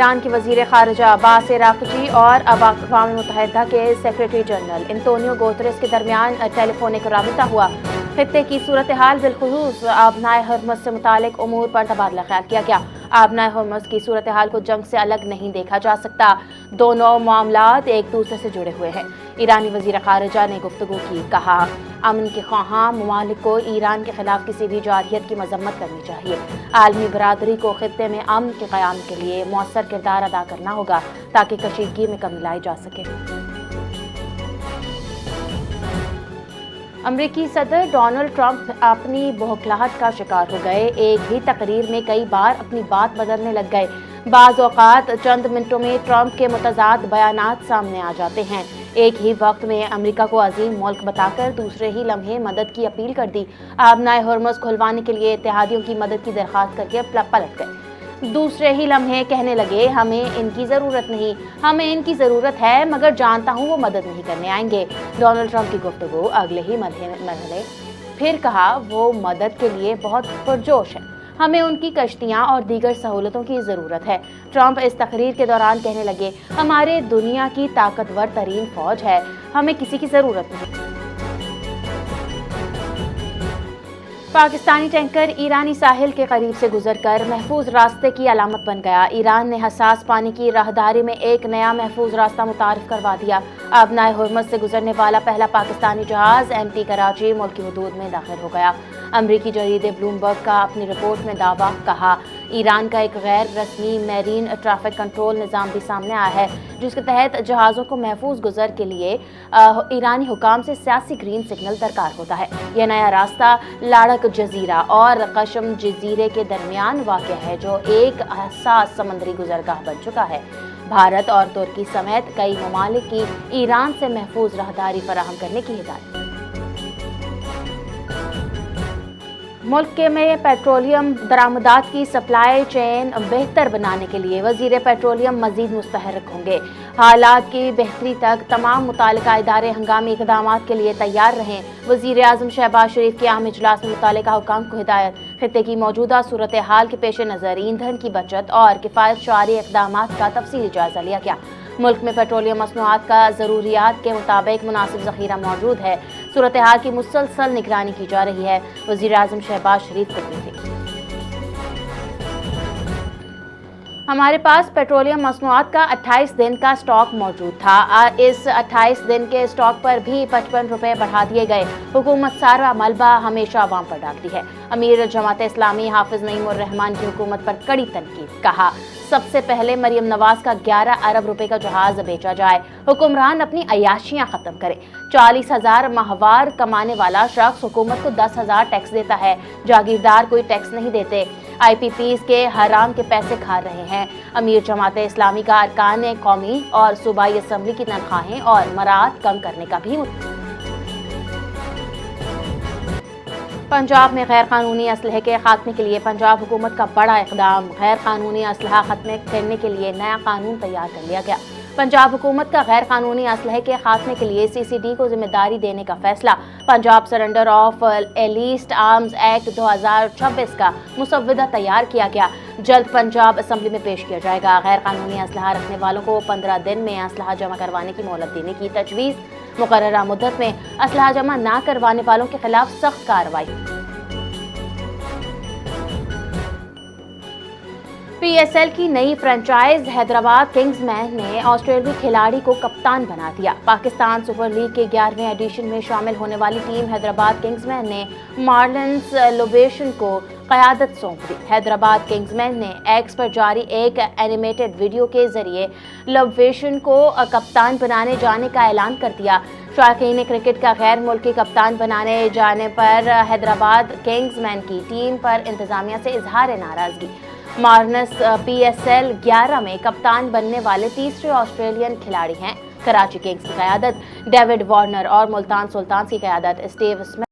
ایران کے وزیر خارجہ عباس عراقچی اور اقوام متحدہ کے سیکرٹری جنرل انتونیو گوتریس کے درمیان ٹیلی فونک رابطہ ہوا۔ خطے کی صورتحال بالخصوص آبنائے ہرمز سے متعلق امور پر تبادلہ خیال کیا گیا۔ آبنائے ہرمز کی صورتحال کو جنگ سے الگ نہیں دیکھا جا سکتا، دونوں معاملات ایک دوسرے سے جڑے ہوئے ہیں۔ ایرانی وزیر خارجہ نے گفتگو کی، کہا امن کے خواہاں ممالک کو ایران کے خلاف کسی بھی جارحیت کی مذمت کرنی چاہیے۔ عالمی برادری کو خطے میں امن کے قیام کے لیے مؤثر کردار ادا کرنا ہوگا تاکہ کشیدگی میں کمی لائی جا سکے۔ امریکی صدر ڈونلڈ ٹرمپ اپنی بوکھلاہٹ کا شکار ہو گئے۔ ایک ہی تقریر میں کئی بار اپنی بات بدلنے لگ گئے۔ بعض اوقات چند منٹوں میں ٹرمپ کے متضاد بیانات سامنے آ جاتے ہیں۔ ایک ہی وقت میں امریکہ کو عظیم ملک بتا کر دوسرے ہی لمحے مدد کی اپیل کر دی۔ آبنائے ہرمز کھلوانے کے لیے اتحادیوں کی مدد کی درخواست کر کے پلٹ گئے۔ دوسرے ہی لمحے کہنے لگے ہمیں ان کی ضرورت نہیں، ہمیں ان کی ضرورت ہے مگر جانتا ہوں وہ مدد نہیں کرنے آئیں گے۔ ڈونلڈ ٹرمپ کی گفتگو اگلے ہی مرحلے پھر کہا وہ مدد کے لیے بہت پرجوش ہے، ہمیں ان کی کشتیاں اور دیگر سہولتوں کی ضرورت ہے۔ ٹرمپ اس تقریر کے دوران کہنے لگے ہمارے دنیا کی طاقتور ترین فوج ہے، ہمیں کسی کی ضرورت نہیں۔ پاکستانی ٹینکر ایرانی ساحل کے قریب سے گزر کر محفوظ راستے کی علامت بن گیا۔ ایران نے حساس پانی کی راہداری میں ایک نیا محفوظ راستہ متعارف کروا دیا۔ آبنائے ہرمز سے گزرنے والا پہلا پاکستانی جہاز ایم ٹی کراچی ملک کی حدود میں داخل ہو گیا۔ امریکی جریدے بلومبرگ کا اپنی رپورٹ میں دعویٰ، کہا ایران کا ایک غیر رسمی میرین ٹریفک کنٹرول نظام بھی سامنے آیا ہے جس کے تحت جہازوں کو محفوظ گزر کے لیے ایرانی حکام سے سیاسی گرین سگنل درکار ہوتا ہے۔ یہ نیا راستہ لاڑک جزیرہ اور قشم جزیرے کے درمیان واقع ہے جو ایک حساس سمندری گزرگاہ بن چکا ہے۔ بھارت اور ترکی سمیت کئی ممالک کی ایران سے محفوظ راہداری فراہم کرنے کی ہدایت۔ ملک میں پیٹرولیم درآمدات کی سپلائی چین بہتر بنانے کے لیے وزیر پیٹرولیم مزید متحرک ہوں گے۔ حالات کی بہتری تک تمام متعلقہ ادارے ہنگامی اقدامات کے لیے تیار رہیں۔ وزیر اعظم شہباز شریف کے عام اجلاس میں متعلقہ حکام کو ہدایت۔ خطے کی موجودہ صورتحال کے پیش نظر ایندھن کی بچت اور کفایت شعاری اقدامات کا تفصیلی جائزہ لیا گیا۔ ملک میں پیٹرولیم مصنوعات کا ضروریات کے مطابق مناسب ذخیرہ موجود ہے۔ صورتحال کی مسلسل نگرانی کی جا رہی ہے۔ وزیر اعظم شہباز شریف کو تھی ہمارے پاس پیٹرولیم مصنوعات کا 28 دن کا سٹاک موجود تھا، اس 28 دن کے سٹاک پر بھی 55 روپے بڑھا دیے گئے۔ حکومت سارا ملبہ ہمیشہ عوام پر ڈالتی ہے۔ امیر جماعت اسلامی حافظ نعیم الرحمان کی حکومت پر کڑی تنقید، کہا سب سے پہلے مریم نواز کا 11 ارب روپے کا جہاز بیچا جائے، حکمران اپنی عیاشیاں ختم کرے۔ 40,000 ماہوار کمانے والا شخص حکومت کو 10,000 ٹیکس دیتا ہے، جاگیردار کوئی ٹیکس نہیں دیتے، آئی پی پیز کے حرام کے پیسے کھا رہے ہیں۔ امیر جماعت اسلامی کا ارکان قومی اور صوبائی اسمبلی کی تنخواہیں اور مراعات کم کرنے کا بھی پنجاب میں غیر قانونی اسلحے کے خاتمے کے لیے پنجاب حکومت کا بڑا اقدام۔ غیر قانونی اسلحہ ختم کرنے کے لیے نیا قانون تیار کر لیا گیا۔ پنجاب حکومت کا غیر قانونی اسلحے کے خاتمے کے لیے سی سی ڈی کو ذمہ داری دینے کا فیصلہ۔ Punjab surrender of illicit arms act 2026 کا مسودہ تیار کیا گیا، جلد پنجاب اسمبلی میں پیش کیا جائے گا۔ غیر قانونی اسلحہ رکھنے والوں کو 15 دن میں اسلحہ جمع کروانے کی مہلت دینے کی تجویز۔ مقررہ مدت میں اسلحہ جمع نہ کروانے والوں کے خلاف سخت کارروائی۔ پی ایس ایل کی نئی فرنچائز حیدرآباد کنگز مین نے آسٹریلوی کھلاڑی کو کپتان بنا دیا۔ پاکستان سپر لیگ کے 11ویں ایڈیشن میں شامل ہونے والی ٹیم حیدرآباد کنگز مین نے مارلنس لوبیشن کو قیادت سونپ دی۔ حیدرآباد کنگز مین نے ایکس پر جاری ایک اینیمیٹڈ ویڈیو کے ذریعے لوبیشن کو کپتان بنانے جانے کا اعلان کر دیا۔ شائقین کرکٹ کا غیر ملکی کپتان بنانے جانے پر حیدرآباد کنگز مین کی ٹیم پر انتظامیہ سے اظہار ناراضگی۔ مارلنس پی ایس ایل 11 میں کپتان بننے والے تیسرے آسٹریلین کھلاڑی ہیں۔ کراچی کنگز کی قیادت ڈیوڈ وارنر اور ملتان سلطانز کی قیادت اسٹیو اسمتھ